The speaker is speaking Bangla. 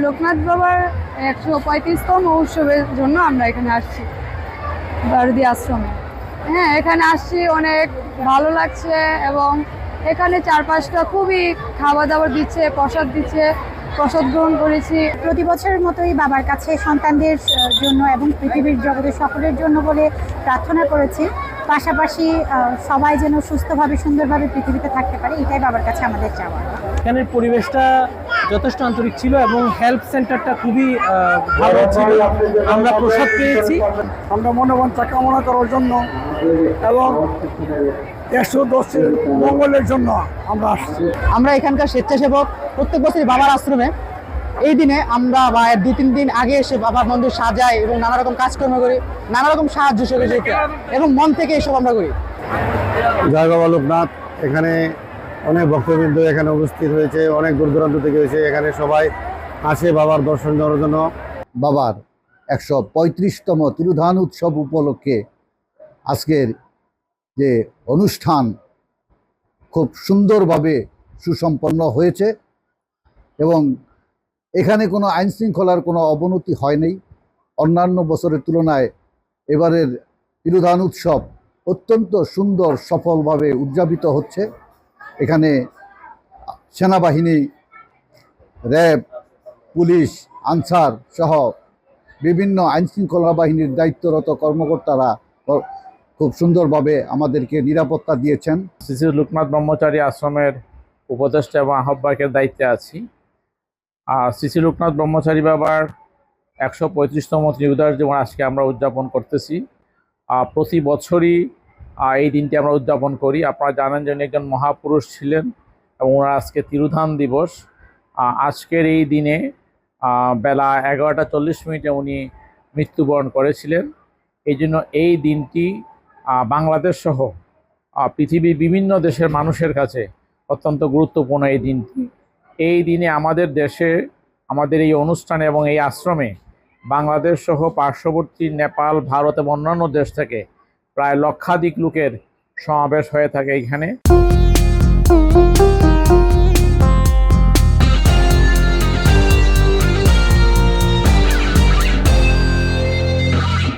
লোকনাথ বাবার 135তম উৎসবের জন্য আমরা এখানে আসছি বারুদি আশ্রমে। হ্যাঁ, এখানে আসছি, অনেক ভালো লাগছে এবং এখানে চারপাশটা খুবই খাবার দাবার দিচ্ছে, প্রসাদ দিচ্ছে, প্রসাদ গ্রহণ করেছি। প্রতি বছরের মতোই বাবার কাছে সন্তানদের জন্য এবং পৃথিবীর জগতের সকলের জন্য বলে প্রার্থনা করেছি। পাশাপাশি সবাই যেন সুস্থভাবে সুন্দরভাবে পৃথিবীতে থাকতে পারে, এটাই বাবার কাছে আমাদের চাওয়া। এখানের পরিবেশটা যথেষ্ট আন্তরিক ছিল এবং হেলথ সেন্টারটা খুবই ভালো ছিল। আমরা প্রসাদ পেয়েছি। আমরা মনোবাঞ্ছা কামনা করার জন্য এবং দেশের মঙ্গলের জন্য আমরা আসছি। আমরা এখানকার স্বেচ্ছাসেবক, প্রত্যেক বছরই বাবার আশ্রমে এই দিনে আমরা বা 2-3 দিন আগে এসে বাবার মন্দির সাজাই এবং নানা রকম কাজকর্ম করি, নানা রকম সাহায্য সহযোগিতা এবং মন থেকে এসব আমরা করি। জয় বাবা লোকনাথ। এখানে অনেক ভক্তবৃন্দ এখানে উপস্থিত হয়েছে, অনেক দূর দূরান্ত থেকে হয়েছে। এখানে সবাই আসে বাবার দর্শন করার জন্য। বাবার 135তম তিরোধান উৎসব উপলক্ষে আজকের যে অনুষ্ঠান খুব সুন্দরভাবে সুসম্পন্ন হয়েছে এবং এখানে কোনো আইন শৃঙ্খলার কোনো অবনতি হয়নি। অন্যান্য বছরের তুলনায় এবারের তিরোধান উৎসব অত্যন্ত সুন্দর সফলভাবে উদযাপিত হচ্ছে। এখানে সেনাবাহিনী, র্যাব, পুলিশ, আনসার সহ বিভিন্ন আইনশৃঙ্খলা বাহিনীর দায়িত্বরত কর্মকর্তারা খুব সুন্দরভাবে আমাদেরকে নিরাপত্তা দিয়েছেন। শ্রী শ্রী লোকনাথ ব্রহ্মচারী আশ্রমের উপদেষ্টা এবং আহ্বায়কের দায়িত্বে আছি। শ্রী শ্রী লোকনাথ ব্রহ্মচারী বাবার 135তম ত্রিউদাস যেমন আজকে আমরা উদযাপন করতেছি। প্রতি বছরই এই দিনটি আমরা উদযাপন করি। আপনারা জানেন যে উনি একজন মহাপুরুষ ছিলেন এবং ওনার আজকে তিরোধান দিবস। আজকের এই দিনে বেলা 11:40 উনি মৃত্যুবরণ করেছিলেন। এই জন্য এই দিনটি বাংলাদেশ সহ পৃথিবীর বিভিন্ন দেশের মানুষের কাছে অত্যন্ত গুরুত্বপূর্ণ। এই দিনটি, এই দিনে আমাদের দেশে, আমাদের এই অনুষ্ঠানে এবং এই আশ্রমে বাংলাদেশ সহ পার্শ্ববর্তী নেপাল, ভারত এবং অন্যান্য দেশ থেকে প্রায় লক্ষাধিক লোকের সমাবেশ হয়ে থাকে এখানে।